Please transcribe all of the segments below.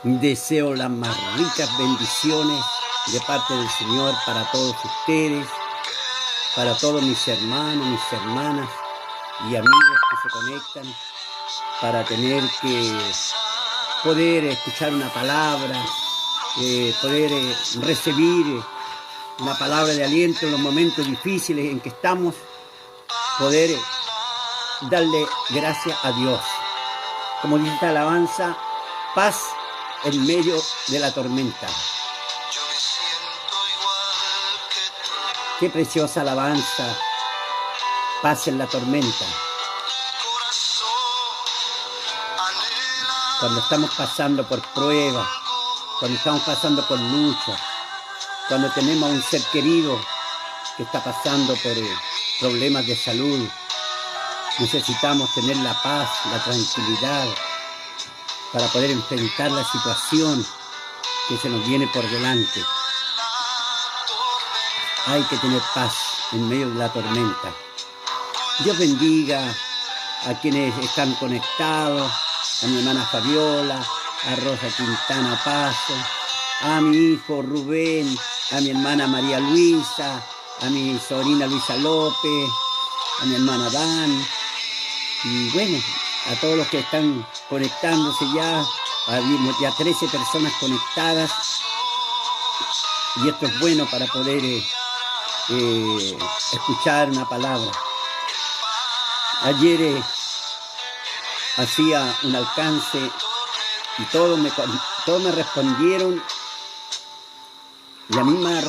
Deseo las más ricas bendiciones de parte del Señor para todos ustedes, para todos mis hermanos, mis hermanas y amigos que se conectan para tener que poder escuchar una palabra, poder recibir una palabra de aliento en los momentos difíciles en que estamos, poder darle gracias a Dios. Como dice esta alabanza, paz en medio de la tormenta. Qué preciosa alabanza, paz en la tormenta. Cuando estamos pasando por pruebas, cuando estamos pasando por lucha, cuando tenemos a un ser querido que está pasando por problemas de salud, necesitamos tener la paz, la tranquilidad para poder enfrentar la situación que se nos viene por delante. Hay que tener paz en medio de la tormenta. Dios bendiga a quienes están conectados, a mi hermana Fabiola, a Rosa Quintana Paso, a mi hijo Rubén, a mi hermana María Luisa, a mi sobrina Luisa López, a mi hermana Dan, y bueno, a todos los que están conectándose ya, habíamos ya 13 personas conectadas, y esto es bueno para poder escuchar una palabra. Ayer hacía un alcance y todos me respondieron la misma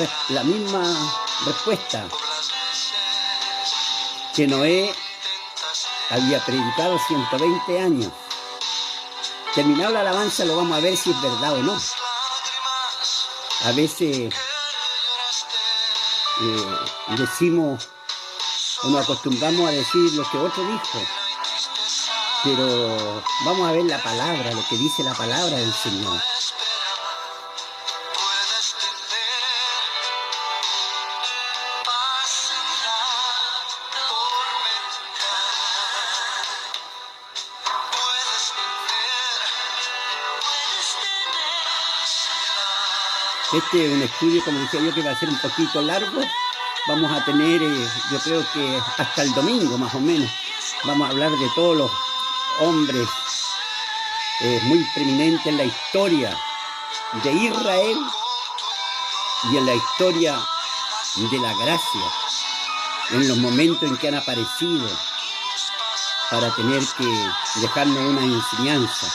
respuesta, que Noé había predicado 120 años. Terminado la alabanza lo vamos a ver si es verdad o no. A veces decimos o nos acostumbramos a decir lo que otro dijo, pero vamos a ver la palabra, lo que dice la palabra del Señor. Este es un estudio, como decía yo, que va a ser un poquito largo. Vamos a tener, yo creo que hasta el domingo más o menos, vamos a hablar de todos los hombres muy preeminentes en la historia de Israel y en la historia de la gracia, en los momentos en que han aparecido para tener que dejarnos una enseñanza.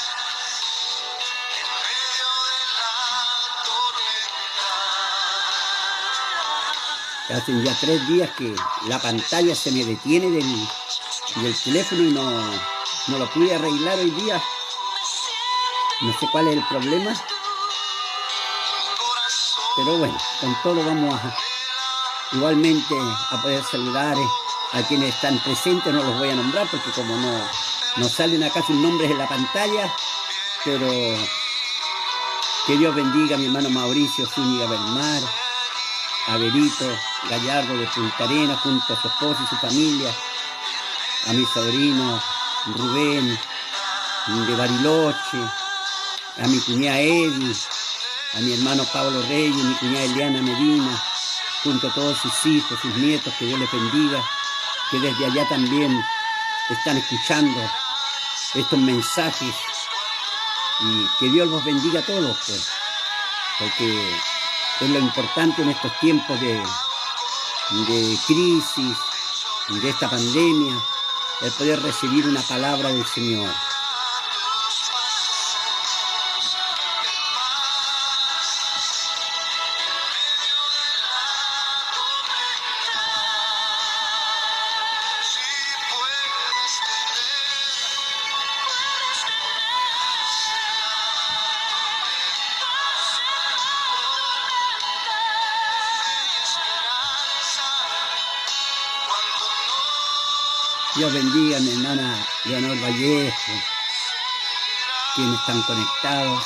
Hacen ya 3 días que la pantalla se me detiene del teléfono y no lo pude arreglar hoy día. No sé cuál es el problema. Pero bueno, con todo vamos igualmente a poder saludar a quienes están presentes. No los voy a nombrar porque como no salen acá sus nombres en la pantalla. Pero que Dios bendiga a mi hermano Mauricio Zúñiga Belmar, a Berito Gallardo de Punta Arenas junto a su esposa y su familia, a mi sobrino Rubén de Bariloche, a mi cuñada Eddie, a mi hermano Pablo Reyes, mi cuñada Eliana Medina, junto a todos sus hijos, sus nietos, que Dios les bendiga, que desde allá también están escuchando estos mensajes, y que Dios los bendiga a todos, pues, porque es lo importante en estos tiempos de crisis, de esta pandemia, el poder recibir una palabra del Señor. Dios bendiga a mi hermana Leonor Vallejo, quienes están conectados.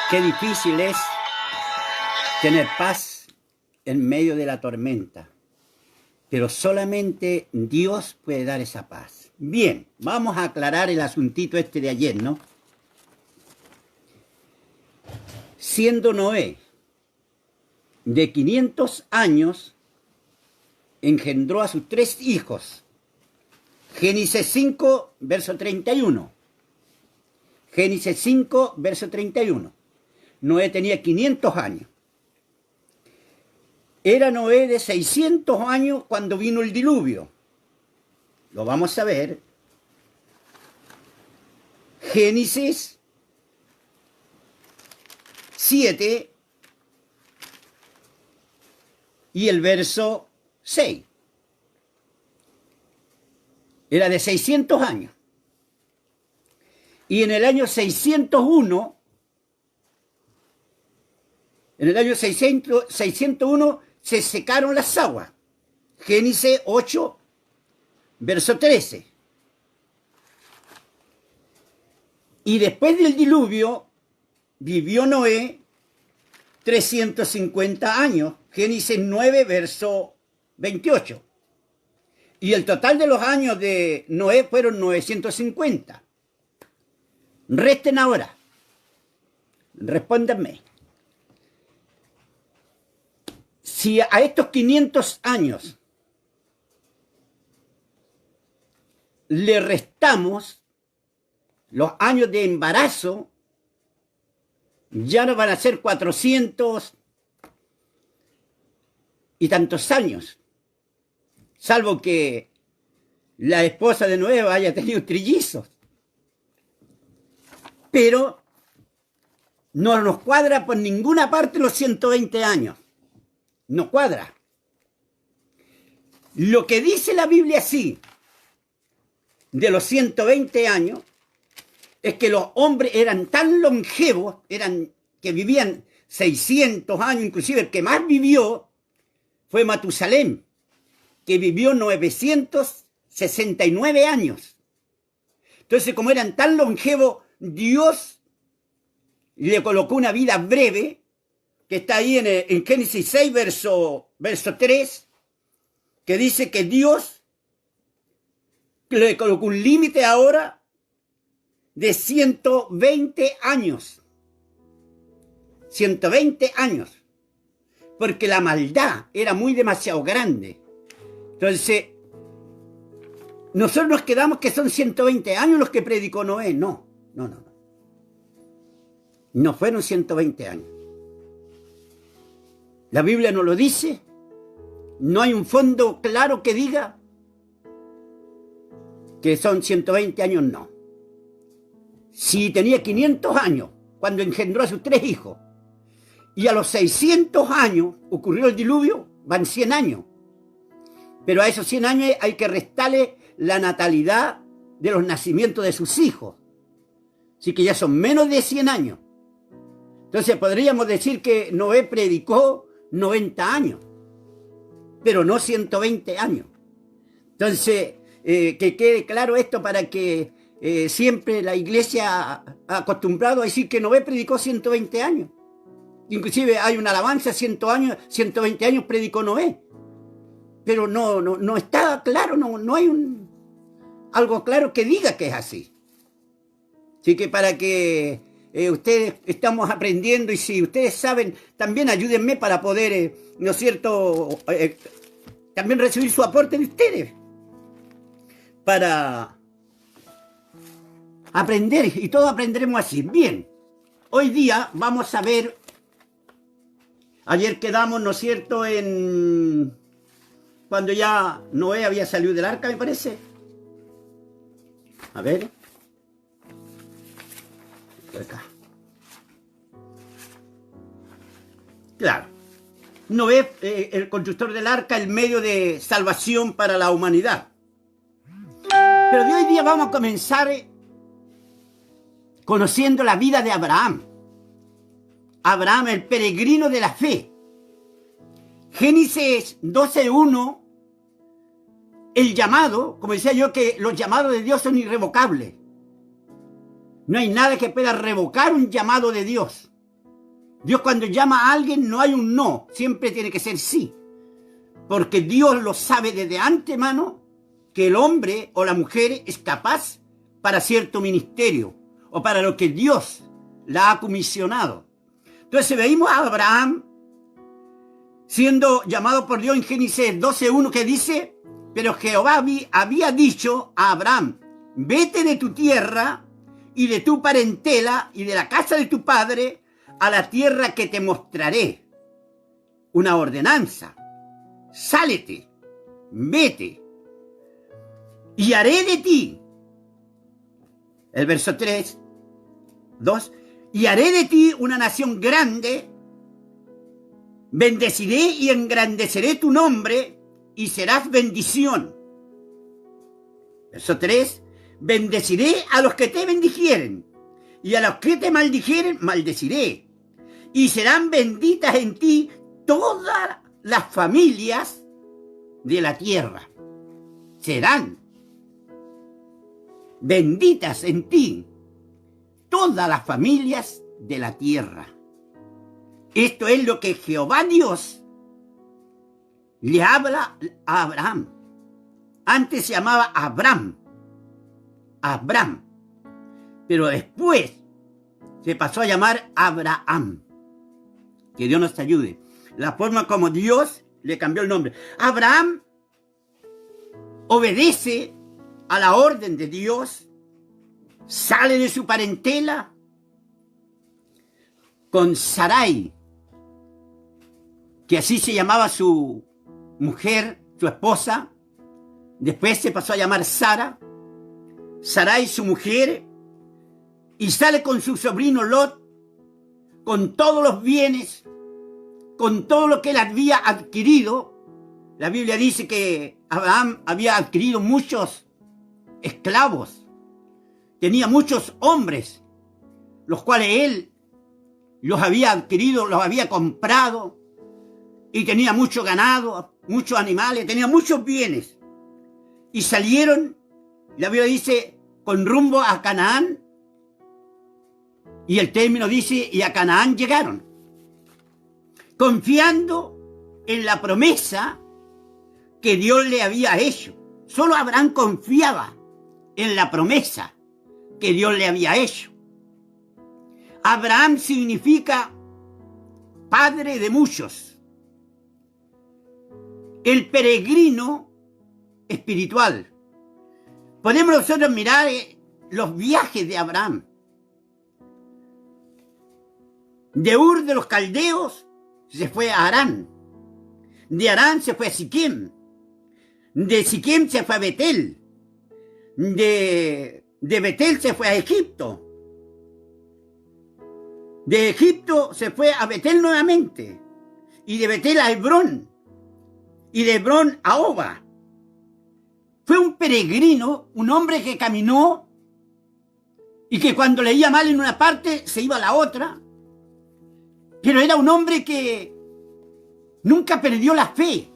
Qué difícil es tener paz en medio de la tormenta, pero solamente Dios puede dar esa paz. Bien, vamos a aclarar el asuntito este de ayer, ¿no? Siendo Noé de 500 años, engendró a sus 3 hijos. Génesis 5, verso 31. Génesis 5, verso 31. Noé tenía 500 años. Era Noé de 600 años cuando vino el diluvio. Lo vamos a ver. Génesis 7 y el verso 6. Era de 600 años. Y en el año 601, se secaron las aguas. Génesis 8, verso 13. Y después del diluvio vivió Noé 350 años. Génesis 9, verso 28. Y el total de los años de Noé fueron 950. Resten ahora. Respóndanme. Si a estos 500 años le restamos los años de embarazo, ya no van a ser 400 y tantos años. Salvo que la esposa de Noé haya tenido trillizos. Pero no nos cuadra por ninguna parte los 120 años. No cuadra. Lo que dice la Biblia sí, de los 120 años, es que los hombres eran tan longevos, que vivían 600 años, inclusive el que más vivió fue Matusalén, que vivió 969 años. Entonces, como eran tan longevos, Dios le colocó una vida breve, que está ahí en Génesis 6, verso 3, que dice que Dios le colocó un límite ahora de 120 años. 120 años. Porque la maldad era demasiado grande. Entonces, nosotros nos quedamos que son 120 años los que predicó Noé. No. No fueron 120 años. La Biblia no lo dice. No hay un fondo claro que diga que son 120 años, no. Si tenía 500 años cuando engendró a sus 3 hijos y a los 600 años ocurrió el diluvio, van 100 años. Pero a esos 100 años hay que restarle la natalidad de los nacimientos de sus hijos. Así que ya son menos de 100 años. Entonces podríamos decir que Noé predicó 90 años, pero no 120 años. Entonces, que quede claro esto para que siempre la iglesia ha acostumbrado a decir que Noé predicó 120 años. Inclusive hay una alabanza, 120 años predicó Noé. Pero no está claro, no hay algo claro que diga que es así. Así que para que ustedes estamos aprendiendo, y si ustedes saben, también ayúdenme para poder, ¿no es cierto?, también recibir su aporte de ustedes, para aprender, y todos aprenderemos así. Bien, hoy día vamos a ver, ayer quedamos, ¿no es cierto?, cuando ya Noé había salido del arca, me parece. A ver. Acá. Claro. Noé, el constructor del arca, el medio de salvación para la humanidad. Pero de hoy día vamos a comenzar conociendo la vida de Abraham. Abraham, el peregrino de la fe. Génesis 12:1, el llamado, como decía yo, que los llamados de Dios son irrevocables. No hay nada que pueda revocar un llamado de Dios. Dios cuando llama a alguien no hay un no, siempre tiene que ser sí. Porque Dios lo sabe desde antemano que el hombre o la mujer es capaz para cierto ministerio o para lo que Dios la ha comisionado. Entonces veíamos a Abraham siendo llamado por Dios en Génesis 12:1 que dice, pero Jehová había dicho a Abraham, vete de tu tierra y de tu parentela y de la casa de tu padre a la tierra que te mostraré. Una ordenanza. Sálete, vete, y haré de ti. El verso 2, y haré de ti una nación grande, bendeciré y engrandeceré tu nombre, y serás bendición. Verso 3, bendeciré a los que te bendijeren, y a los que te maldijeren, maldeciré. Y serán benditas en ti todas las familias de la tierra. Serán benditas en ti todas las familias de la tierra. Esto es lo que Jehová Dios le habla a Abraham. Antes se llamaba Abram, pero después se pasó a llamar Abraham. Que Dios nos ayude. La forma como Dios le cambió el nombre. Abraham obedece a la orden de Dios, sale de su parentela con Sarai, que así se llamaba su mujer, su esposa. Después se pasó a llamar Sara, Sarai su mujer, y sale con su sobrino Lot, con todos los bienes, con todo lo que él había adquirido. La Biblia dice que Abraham había adquirido muchos esclavos, tenía muchos hombres, los cuales él los había adquirido, los había comprado, y tenía mucho ganado, muchos animales, tenía muchos bienes. Y salieron, la Biblia dice, con rumbo a Canaán, y el término dice, y a Canaán llegaron, confiando en la promesa que Dios le había hecho. Solo Abraham confiaba en la promesa que Dios le había hecho. Abraham significa padre de muchos, el peregrino espiritual. Podemos nosotros mirar los viajes de Abraham. De Ur de los Caldeos se fue a Harán. De Harán se fue a Siquem. De Siquem se fue a Betel. De Betel se fue a Egipto. De Egipto se fue a Betel nuevamente. Y de Betel a Hebrón. Y de Hebrón a Oba. Fue un peregrino, un hombre que caminó y que cuando leía mal en una parte se iba a la otra. Pero era un hombre que nunca perdió la fe.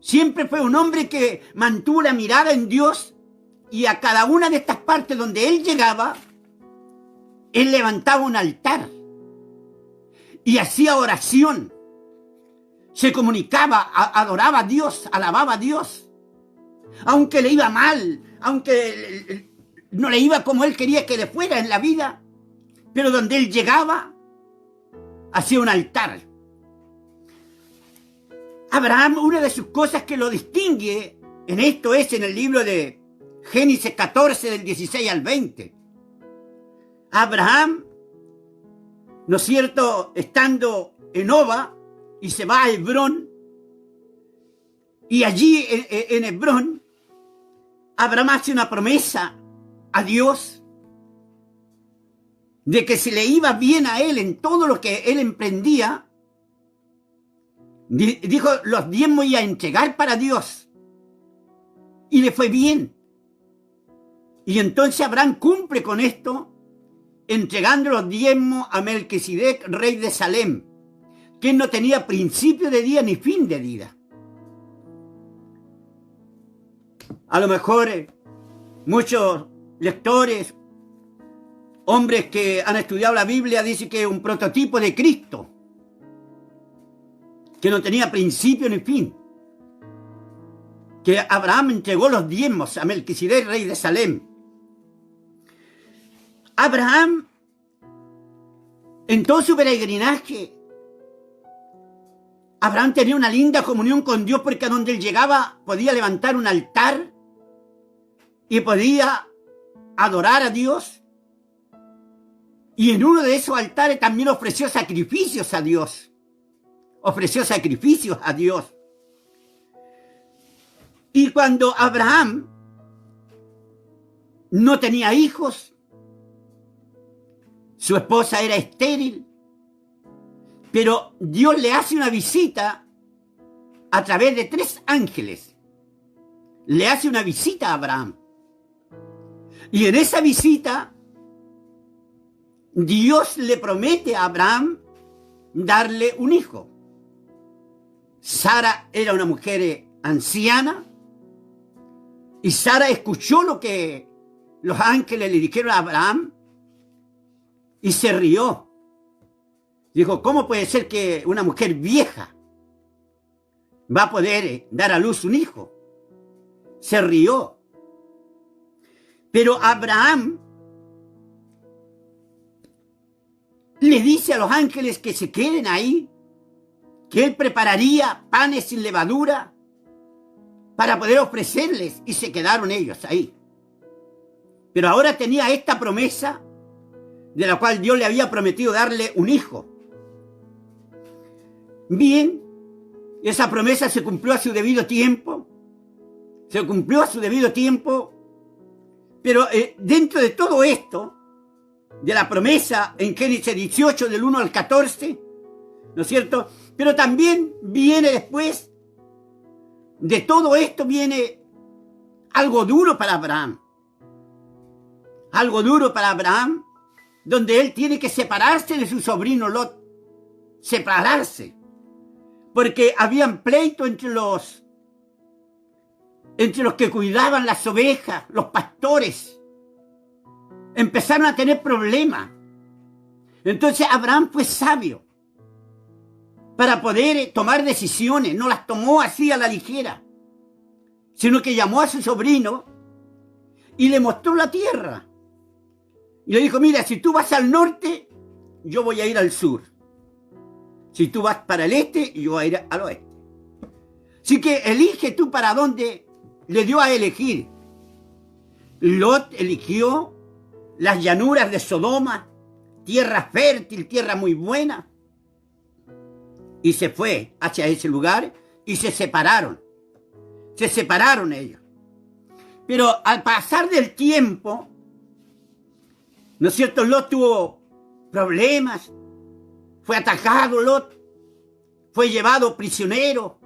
Siempre fue un hombre que mantuvo la mirada en Dios, y a cada una de estas partes donde él llegaba, él levantaba un altar y hacía oración. Se comunicaba, adoraba a Dios, alababa a Dios. Aunque le iba mal, aunque no le iba como él quería que le fuera en la vida, pero donde él llegaba, hacía un altar. Abraham, una de sus cosas que lo distingue en esto es en el libro de Génesis 14, del 16 al 20. Abraham, ¿no es cierto?, estando en Oba, y se va a Hebrón, y allí en Hebrón, Abraham hace una promesa a Dios de que si le iba bien a él en todo lo que él emprendía, dijo, los diezmos iba a entregar para Dios. Y le fue bien. Y entonces Abraham cumple con esto, entregando los diezmos a Melquisedec, rey de Salem, que no tenía principio de día ni fin de día. A lo mejor muchos lectores hombres que han estudiado la Biblia dicen que es un prototipo de Cristo, que no tenía principio ni fin. Que Abraham entregó los diezmos a Melquisedec, rey de Salem. Abraham, en todo su peregrinaje, Abraham tenía una linda comunión con Dios, porque a donde él llegaba podía levantar un altar y podía adorar a Dios. Y en uno de esos altares también ofreció sacrificios a Dios. Ofreció sacrificios a Dios. Y cuando Abraham no tenía hijos, su esposa era estéril, pero Dios le hace una visita a través de 3 ángeles. Le hace una visita a Abraham. Y en esa visita, Dios le promete a Abraham darle un hijo. Sara era una mujer anciana, y Sara escuchó lo que los ángeles le dijeron a Abraham y se rió. Dijo, ¿cómo puede ser que una mujer vieja va a poder dar a luz un hijo? Se rió. Pero Abraham le dice a los ángeles que se queden ahí, que él prepararía panes sin levadura para poder ofrecerles, y se quedaron ellos ahí. Pero ahora tenía esta promesa de la cual Dios le había prometido darle un hijo. Bien, esa promesa se cumplió a su debido tiempo. Se cumplió a su debido tiempo. Pero dentro de todo esto, de la promesa en Génesis 18, del 1 al 14, ¿no es cierto? Pero también viene después, de todo esto viene algo duro para Abraham. Algo duro para Abraham, donde él tiene que separarse de su sobrino Lot. Separarse. Porque habían pleito entre los que cuidaban las ovejas, los pastores. Empezaron a tener problemas. Entonces Abraham fue sabio para poder tomar decisiones. No las tomó así a la ligera, sino que llamó a su sobrino y le mostró la tierra. Y le dijo, mira, si tú vas al norte, yo voy a ir al sur. Si tú vas para el este, yo voy a ir al oeste. Así que elige tú para dónde. Le dio a elegir. Lot eligió las llanuras de Sodoma, tierra fértil, tierra muy buena. Y se fue hacia ese lugar y se separaron. Se separaron ellos. Pero al pasar del tiempo, ¿no es cierto? Lot tuvo problemas. Fue atacado Lot. Fue llevado prisionero.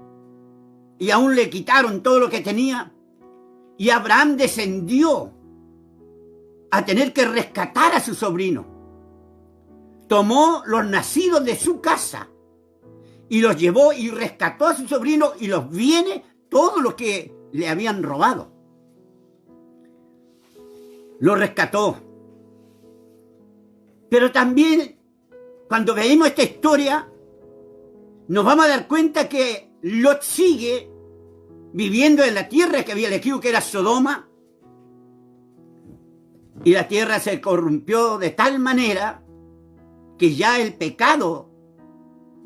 Y aún le quitaron todo lo que tenía. Y Abraham descendió a tener que rescatar a su sobrino. Tomó los nacidos de su casa y los llevó y rescató a su sobrino y los bienes, todo lo que le habían robado. Lo rescató. Pero también, cuando veamos esta historia, nos vamos a dar cuenta que Lot sigue viviendo en la tierra que había elegido, que era Sodoma, y la tierra se corrompió de tal manera que ya el pecado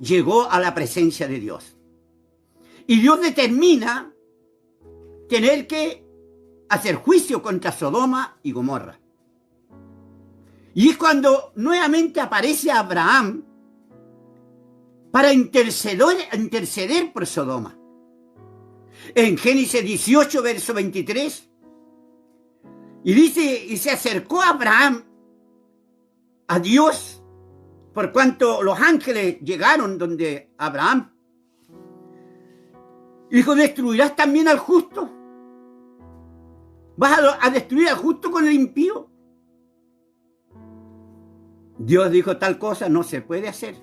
llegó a la presencia de Dios. Y Dios determina tener que hacer juicio contra Sodoma y Gomorra. Y es cuando nuevamente aparece Abraham para interceder por Sodoma. En Génesis 18, verso 23, y dice, y se acercó Abraham a Dios, por cuanto los ángeles llegaron donde Abraham. Dijo, ¿destruirás también al justo? ¿Vas a destruir al justo con el impío? Dios dijo, tal cosa no se puede hacer.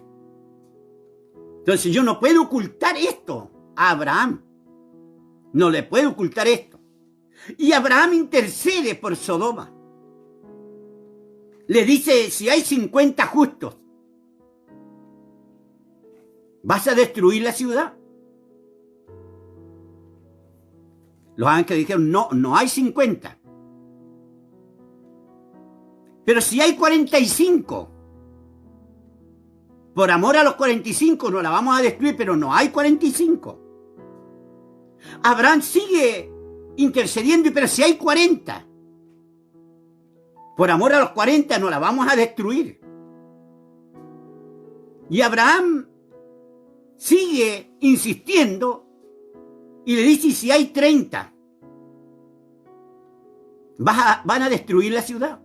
Entonces yo no puedo ocultar esto a Abraham. No le puedo ocultar esto. Y Abraham intercede por Sodoma. le dice, si hay 50 justos, ¿vas a destruir la ciudad? Los ángeles dijeron, no, no hay 50. Pero si hay 45, por amor a los 45 no la vamos a destruir, pero no hay 45. Abraham sigue intercediendo, pero si hay 40, por amor a los 40 no la vamos a destruir. Y Abraham sigue insistiendo y le dice, si hay 30, van a destruir la ciudad.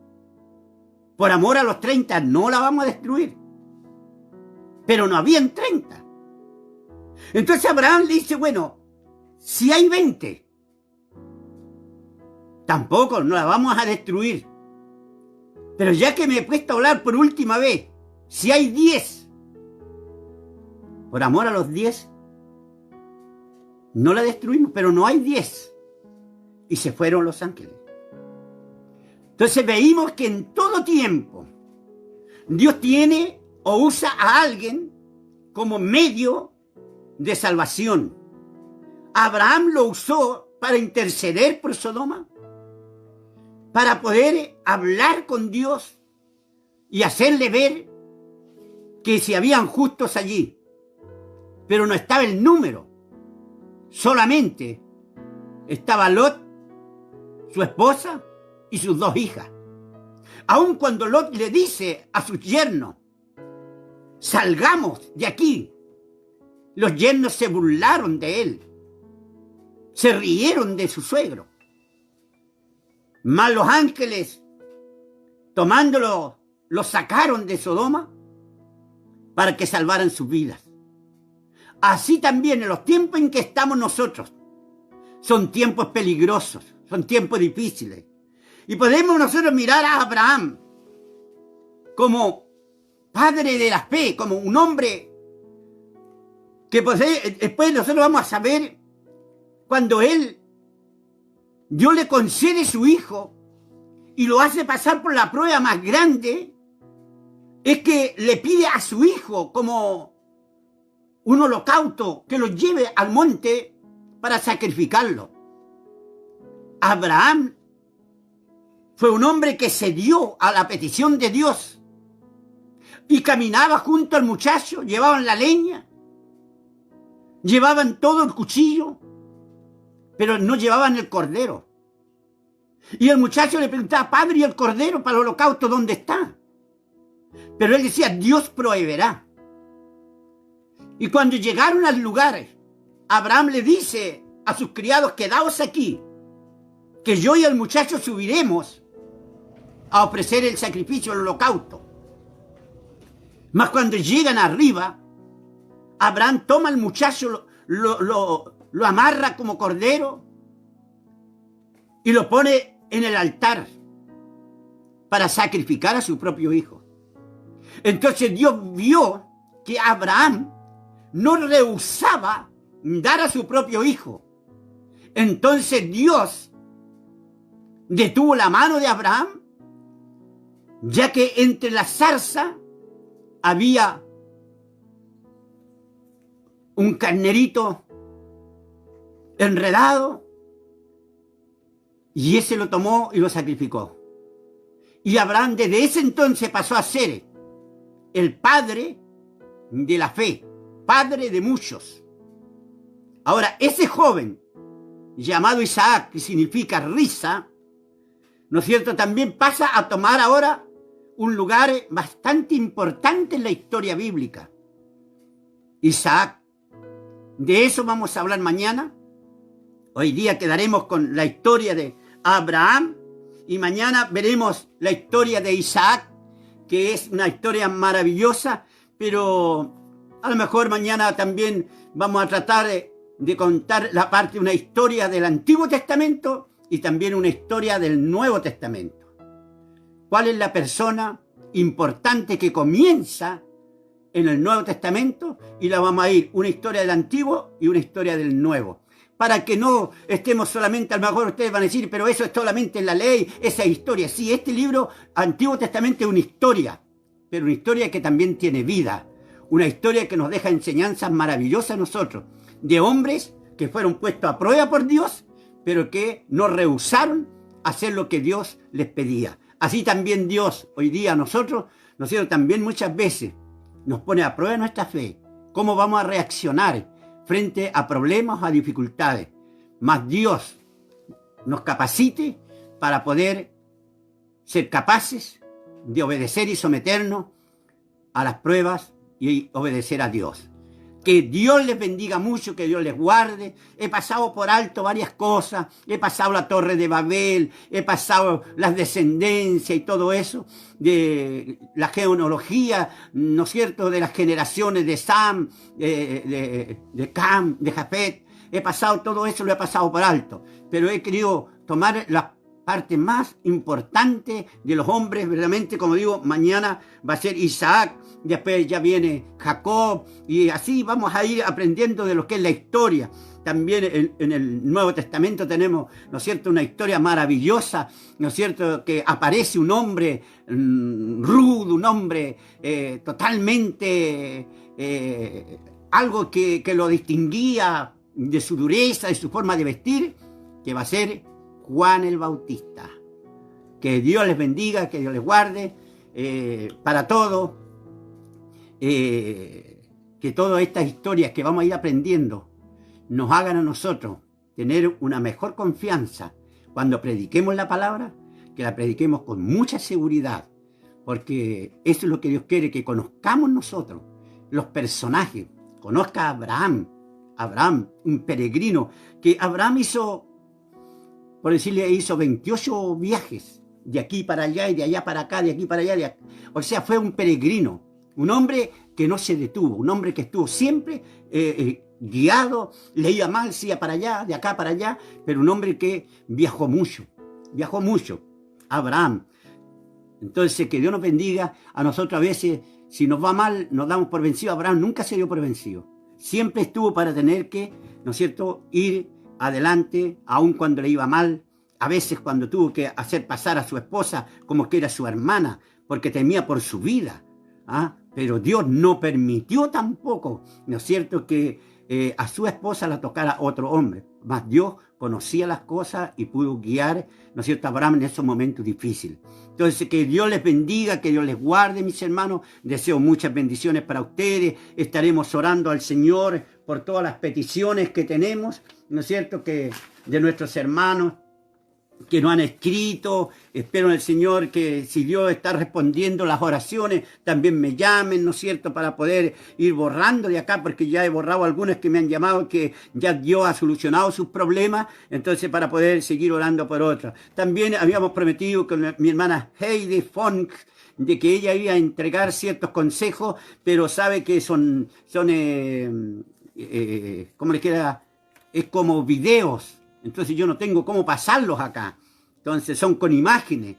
Por amor a los 30 no la vamos a destruir. Pero no habían 30. Entonces Abraham le dice, bueno, si hay 20, tampoco no la vamos a destruir. Pero ya que me he puesto a hablar por última vez, si hay 10, por amor a los 10, no la destruimos, pero no hay 10. Y se fueron los ángeles. Entonces veímos que en todo tiempo Dios tiene o usa a alguien como medio de salvación. Abraham lo usó para interceder por Sodoma, para poder hablar con Dios y hacerle ver que si habían justos allí, pero no estaba el número, solamente estaba Lot, su esposa y sus 2 hijas. Aun cuando Lot le dice a sus yernos, salgamos de aquí, los yernos se burlaron de él, se rieron de su suegro. Mas los ángeles, tomándolo, los sacaron de Sodoma para que salvaran sus vidas. Así también en los tiempos en que estamos nosotros, son tiempos peligrosos, son tiempos difíciles. Y podemos nosotros mirar a Abraham como padre de la fe, como un hombre que después nosotros vamos a saber cuando Dios le concede su hijo y lo hace pasar por la prueba más grande, es que le pide a su hijo como un holocausto que lo lleve al monte para sacrificarlo. Abraham fue un hombre que cedió a la petición de Dios y caminaba junto al muchacho, llevaban la leña, llevaban todo el cuchillo, pero no llevaban el cordero. Y el muchacho le preguntaba, padre, ¿y el cordero para el holocausto dónde está? Pero él decía, Dios proveerá. Y cuando llegaron al lugar, Abraham le dice a sus criados, quedaos aquí, que yo y el muchacho subiremos a ofrecer el sacrificio, el holocausto. Mas cuando llegan arriba, Abraham toma al muchacho, lo amarra como cordero y lo pone en el altar para sacrificar a su propio hijo. Entonces Dios vio que Abraham no rehusaba dar a su propio hijo. Entonces Dios detuvo la mano de Abraham, ya que entre la zarza había un carnerito enredado, y ese lo tomó y lo sacrificó. Y Abraham desde ese entonces pasó a ser el padre de la fe, padre de muchos. Ahora, ese joven llamado Isaac, que significa risa, ¿no es cierto?, también pasa a tomar ahora un lugar bastante importante en la historia bíblica. Isaac, de eso vamos a hablar mañana. Hoy día quedaremos con la historia de Abraham y mañana veremos la historia de Isaac, que es una historia maravillosa, pero a lo mejor mañana también vamos a tratar de contar la parte de una historia del Antiguo Testamento y también una historia del Nuevo Testamento. ¿Cuál es la persona importante que comienza en el Nuevo Testamento? Y la vamos a ir una historia del Antiguo y una historia del Nuevo. para que no estemos solamente, a lo mejor ustedes van a decir, pero eso es solamente la ley, esa historia. Sí, este libro, Antiguo Testamento, es una historia, pero una historia que también tiene vida, una historia que nos deja enseñanzas maravillosas a nosotros, de hombres que fueron puestos a prueba por Dios, pero que no rehusaron hacer lo que Dios les pedía. Así también Dios, hoy día a nosotros, también muchas veces nos pone a prueba nuestra fe, cómo vamos a reaccionar frente a problemas o a dificultades. Mas Dios nos capacite para poder ser capaces de obedecer y someternos a las pruebas y obedecer a Dios. Que Dios les bendiga mucho, que Dios les guarde. He pasado por alto varias cosas, he pasado la Torre de Babel, he pasado las descendencias y todo eso, de la genealogía, ¿no es cierto?, de las generaciones de Sam, de Cam, de Jafet. He pasado todo eso, lo he pasado por alto, pero he querido tomar la parte más importante de los hombres, verdaderamente, como digo, mañana va a ser Isaac, después ya viene Jacob, y así vamos a ir aprendiendo de lo que es la historia. También en el Nuevo Testamento tenemos, ¿no es cierto?, una historia maravillosa, ¿no es cierto?, que aparece un hombre rudo, un hombre totalmente, algo que lo distinguía de su dureza, de su forma de vestir, que va a ser Juan el Bautista. Que Dios les bendiga, que Dios les guarde para todo, que todas estas historias que vamos a ir aprendiendo nos hagan a nosotros tener una mejor confianza cuando prediquemos la palabra, que la prediquemos con mucha seguridad, porque eso es lo que Dios quiere, que conozcamos nosotros los personajes. Conozca a Abraham, un peregrino, que Abraham hizo, por decirle, hizo 28 viajes, de aquí para allá y de allá para acá, de aquí para allá, o sea, fue un peregrino, un hombre que no se detuvo, un hombre que estuvo siempre guiado, leía mal, se iba para allá, de acá para allá, pero un hombre que viajó mucho, Abraham. Entonces, que Dios nos bendiga. A nosotros a veces, si nos va mal, nos damos por vencido. Abraham nunca se dio por vencido, siempre estuvo para tener que, ¿no es cierto?, ir adelante, aun cuando le iba mal, a veces cuando tuvo que hacer pasar a su esposa como que era su hermana, porque temía por su vida, pero Dios no permitió tampoco, ¿no es cierto?, que a su esposa la tocara otro hombre, mas Dios conocía las cosas y pudo guiar, ¿no es cierto?, a Abraham en esos momentos difíciles. Entonces, que Dios les bendiga, que Dios les guarde, mis hermanos. Deseo muchas bendiciones para ustedes. Estaremos orando al Señor por todas las peticiones que tenemos, ¿no es cierto?, que de nuestros hermanos que nos han escrito. Espero en el Señor que, si Dios está respondiendo las oraciones, también me llamen, ¿no es cierto?, para poder ir borrando de acá, porque ya he borrado algunas que me han llamado, que ya Dios ha solucionado sus problemas, entonces para poder seguir orando por otras. También habíamos prometido con mi hermana Heidi Funk, de que ella iba a entregar ciertos consejos, pero sabe que son ¿cómo le queda? Es como videos. Entonces yo no tengo cómo pasarlos acá. Entonces son con imágenes,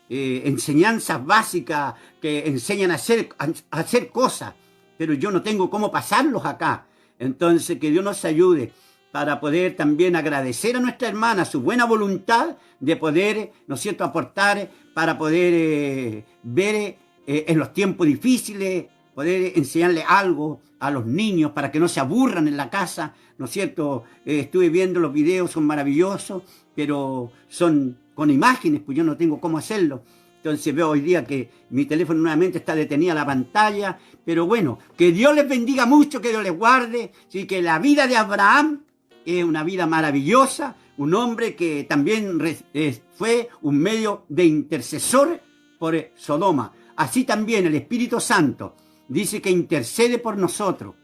enseñanzas básicas que enseñan a hacer cosas, pero yo no tengo cómo pasarlos acá. Entonces que Dios nos ayude para poder también agradecer a nuestra hermana su buena voluntad de poder, ¿no es cierto?, aportar para poder ver en los tiempos difíciles, poder enseñarle algo a los niños para que no se aburran en la casa, ¿no es cierto? Estuve viendo los videos, son maravillosos, pero son con imágenes, pues yo no tengo cómo hacerlo. Entonces veo hoy día que mi teléfono nuevamente está detenida la pantalla, pero bueno, que Dios les bendiga mucho, que Dios les guarde. Así que la vida de Abraham es una vida maravillosa, un hombre que también fue un medio de intercesor por Sodoma. Así también el Espíritu Santo dice que intercede por nosotros.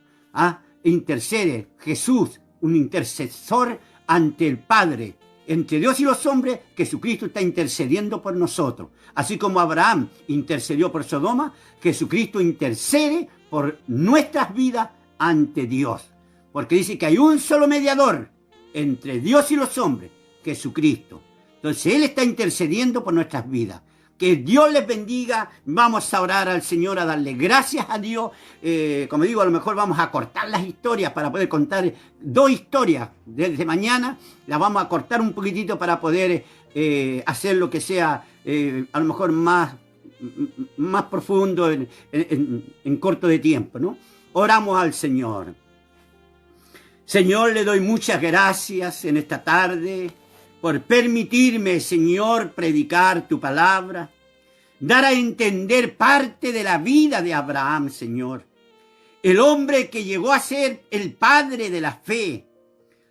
Intercede Jesús, un intercesor ante el Padre, entre Dios y los hombres. Jesucristo está intercediendo por nosotros. Así como Abraham intercedió por Sodoma, Jesucristo intercede por nuestras vidas ante Dios. Porque dice que hay un solo mediador entre Dios y los hombres, Jesucristo. Entonces Él está intercediendo por nuestras vidas. Que Dios les bendiga. Vamos a orar al Señor, a darle gracias a Dios. Como digo, a lo mejor vamos a cortar las historias para poder contar 2 historias desde mañana. Las vamos a cortar un poquitito para poder hacer lo que sea a lo mejor más profundo en corto de tiempo, ¿no? Oramos al Señor. Señor, le doy muchas gracias en esta tarde por permitirme, Señor, predicar tu palabra, dar a entender parte de la vida de Abraham, Señor. El hombre que llegó a ser el padre de la fe.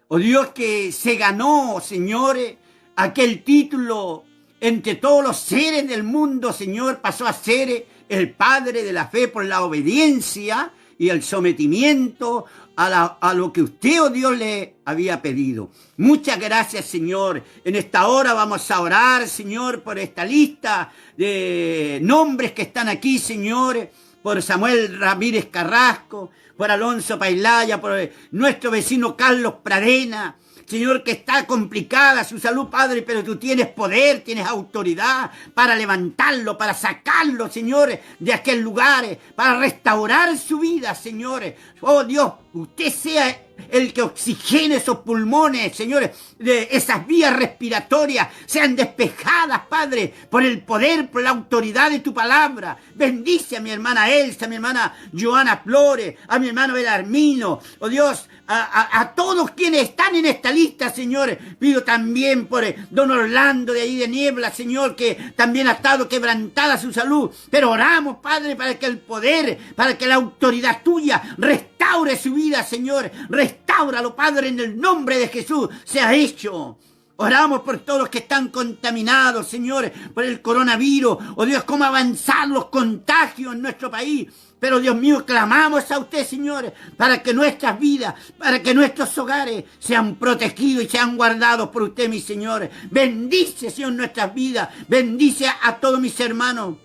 Oh Dios, que se ganó, Señor, aquel título entre todos los seres del mundo, Señor, pasó a ser el padre de la fe por la obediencia y el sometimiento a lo que usted, oh Dios, le había pedido. Muchas gracias, Señor. En esta hora vamos a orar, Señor, por esta lista de nombres que están aquí, Señor, por Samuel Ramírez Carrasco, por Alonso Pailaya, por nuestro vecino Carlos Pradena. Señor, que está complicada su salud, Padre, pero tú tienes poder, tienes autoridad para levantarlo, para sacarlo, Señor, de aquel lugar, para restaurar su vida, Señor. Oh Dios, usted sea el que oxigene esos pulmones, Señor, de esas vías respiratorias sean despejadas, Padre, por el poder, por la autoridad de tu palabra. Bendice a mi hermana Elsa, a mi hermana Joana Flores, a mi hermano Belarmino, oh Dios, a todos quienes están en esta lista, Señor. Pido también por don Orlando de ahí de Niebla, Señor, que también ha estado quebrantada su salud. Pero oramos, Padre, para que el poder, para que la autoridad tuya restaure su vida, Señor. Restáuralo, Padre, en el nombre de Jesús. Sea hecho. Oramos por todos los que están contaminados, Señor, por el coronavirus. Oh Dios, cómo avanzan los contagios en nuestro país. Pero Dios mío, clamamos a usted, Señor, para que nuestras vidas, para que nuestros hogares sean protegidos y sean guardados por usted, mi Señor. Bendice, Señor, nuestras vidas. Bendice a todos mis hermanos.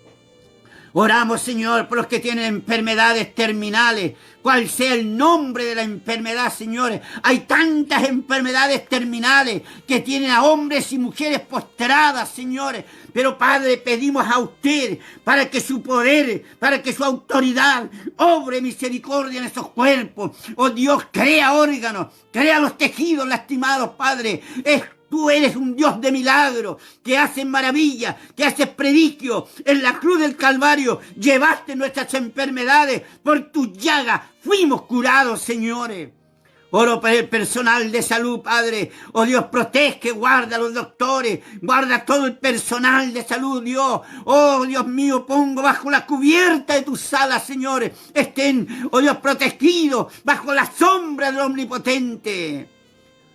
Oramos, Señor, por los que tienen enfermedades terminales. Cual sea el nombre de la enfermedad, señores. Hay tantas enfermedades terminales que tienen a hombres y mujeres postradas, señores. Pero, Padre, pedimos a usted para que su poder, para que su autoridad obre misericordia en esos cuerpos. Oh Dios, crea órganos, crea los tejidos lastimados, Padre. Tú eres un Dios de milagros, que haces maravillas, que haces prodigios. En la cruz del Calvario llevaste nuestras enfermedades. Por tu llaga fuimos curados, señores. Oro por el personal de salud, Padre. Oh Dios, protege, guarda a los doctores, guarda todo el personal de salud, Dios. Oh Dios mío, pongo bajo la cubierta de tus alas, señores. Estén, oh Dios, protegidos bajo la sombra del Omnipotente.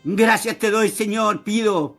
Gracias te doy, Señor, pido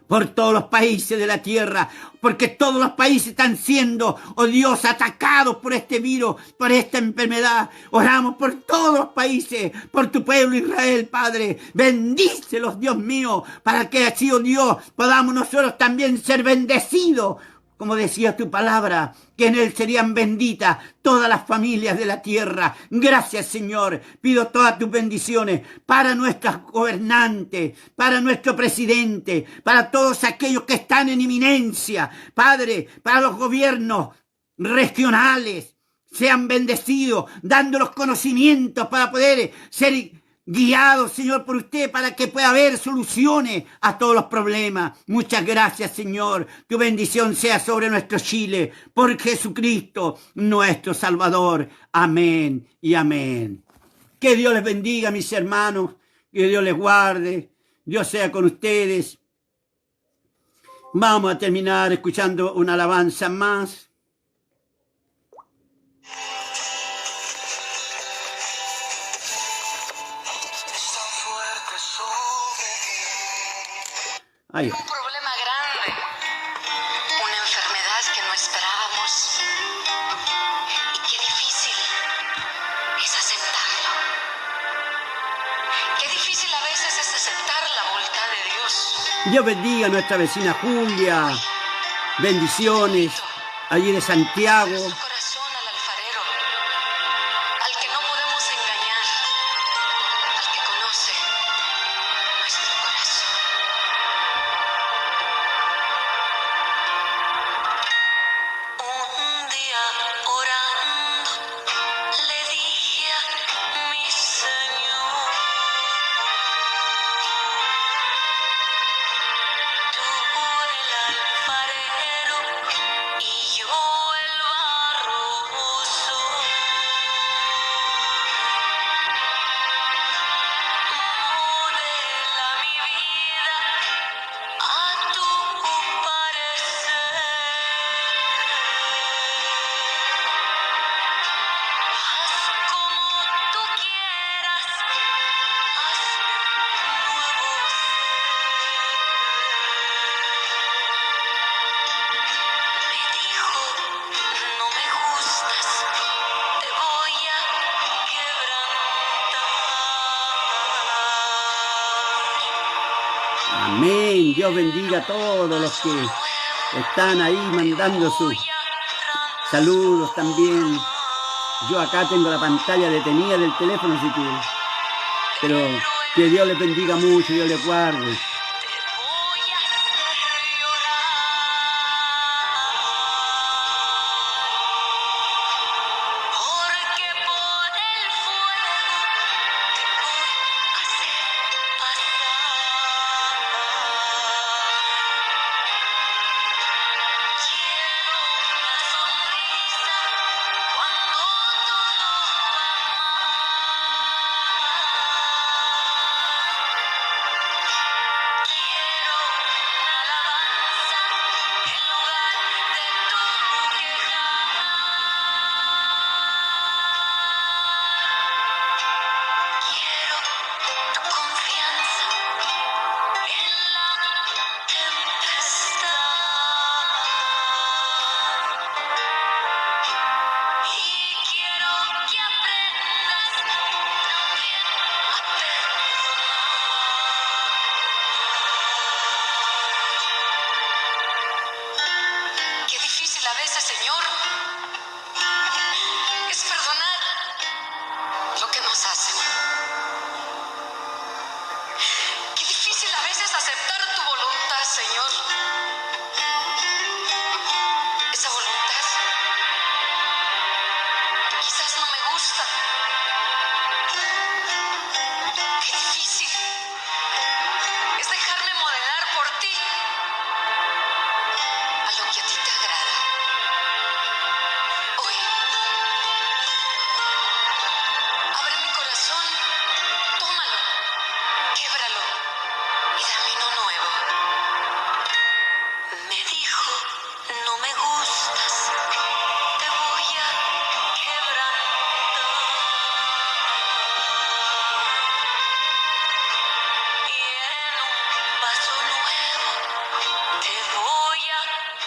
por todos los países de la tierra, porque todos los países están siendo, oh Dios, atacados por este virus, por esta enfermedad. Oramos por todos los países, por tu pueblo Israel, Padre. Bendícelos, Dios mío, para que así, oh Dios, podamos nosotros también ser bendecidos. Como decía tu palabra, que en él serían benditas todas las familias de la tierra. Gracias, Señor. Pido todas tus bendiciones para nuestros gobernantes, para nuestro presidente, para todos aquellos que están en inminencia. Padre, para los gobiernos regionales, sean bendecidos, dándolos conocimientos para poder ser guiados, Señor, por usted, para que pueda haber soluciones a todos los problemas. Muchas gracias, Señor. Tu bendición sea sobre nuestro Chile, por Jesucristo, nuestro Salvador. Amén y amén. Que Dios les bendiga, mis hermanos. Que Dios les guarde. Dios sea con ustedes. Vamos a terminar escuchando una alabanza más. Ahí va. Un problema grande, una enfermedad que no esperábamos. Y qué difícil es aceptarlo. Qué difícil a veces es aceptar la voluntad de Dios. Dios bendiga a nuestra vecina Julia. Bendiciones allí de Santiago. Su corazón al alfarero, al que no podemos engañar, al que conoce nuestro corazón. Amén. Dios bendiga a todos los que están ahí mandando sus saludos también. Yo acá tengo la pantalla detenida del teléfono, si tú. Pero que Dios les bendiga mucho, Dios les guarde. Qué difícil a veces, Señor, es perdonar lo que nos hacen. Qué difícil a veces aceptar tu voluntad, Señor. Esa voluntad quizás no me gusta. Qué difícil es dejarme modelar por ti a lo que a ti te agrada. Hoy, abre mi corazón, tómalo, québralo y dame uno nuevo. Me dijo, no me gustas, te voy a quebrantar. Y en un paso nuevo te voy a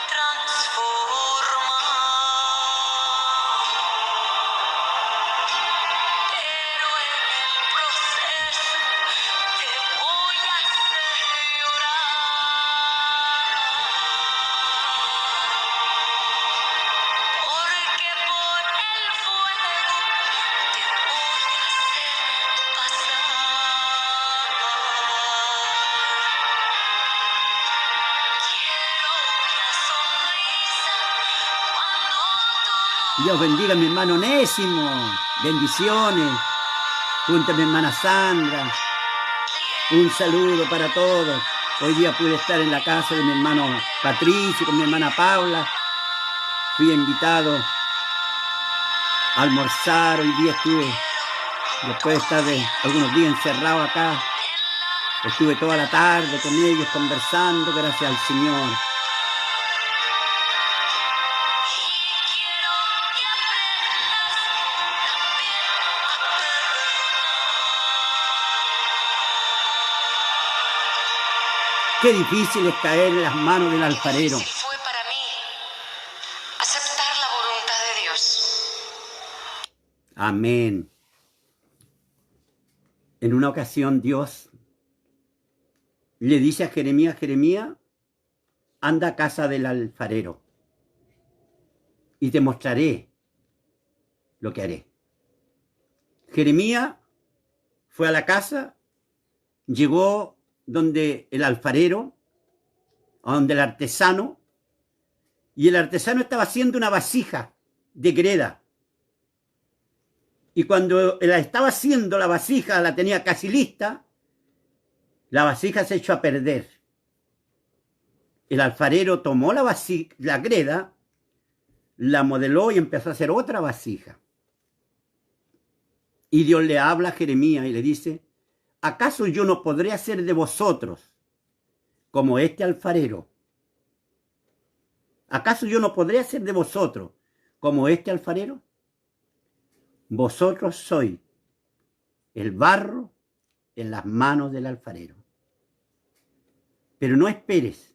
transformar. Pero en el proceso te voy a hacer llorar. Porque por el fuego te voy a hacer pasar. Quiero una sonrisa cuando tú Dios bendiga a mi hermano Onésimo. Bendiciones. Junto a mi hermana Sandra. Un saludo para todos. Hoy día pude estar en la casa de mi hermano Patricio, con mi hermana Paula. Fui invitado a almorzar. Hoy día estuve, después de estar algunos días encerrado acá, estuve toda la tarde con ellos conversando, gracias al Señor. Qué difícil es caer en las manos del alfarero. difícil fue para mí aceptar la voluntad de Dios. Amén. En una ocasión Dios le dice a Jeremías, Jeremías, anda a casa del alfarero y te mostraré lo que haré. Jeremías fue a la casa, llegó donde el alfarero, a donde el artesano, y el artesano estaba haciendo una vasija de greda. Y cuando la estaba haciendo, la vasija la tenía casi lista, la vasija se echó a perder. El alfarero tomó la vasija, la greda, la modeló y empezó a hacer otra vasija. Y Dios le habla a Jeremías y le dice, ¿acaso yo no podré hacer de vosotros como este alfarero? ¿Acaso yo no podré hacer de vosotros como este alfarero? Vosotros sois el barro en las manos del alfarero. Pero no esperes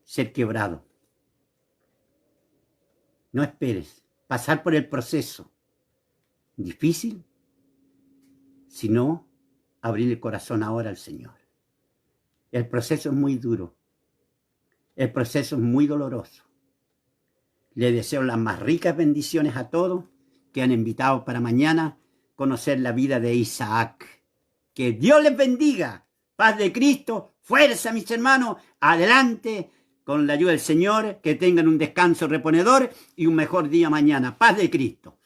ser quebrado. No esperes pasar por el proceso difícil, sino abrir el corazón ahora al Señor. El proceso es muy duro. El proceso es muy doloroso. Le deseo las más ricas bendiciones a todos que han invitado para mañana conocer la vida de Isaac. Que Dios les bendiga. Paz de Cristo. Fuerza, mis hermanos. Adelante. Con la ayuda del Señor. Que tengan un descanso reponedor y un mejor día mañana. Paz de Cristo.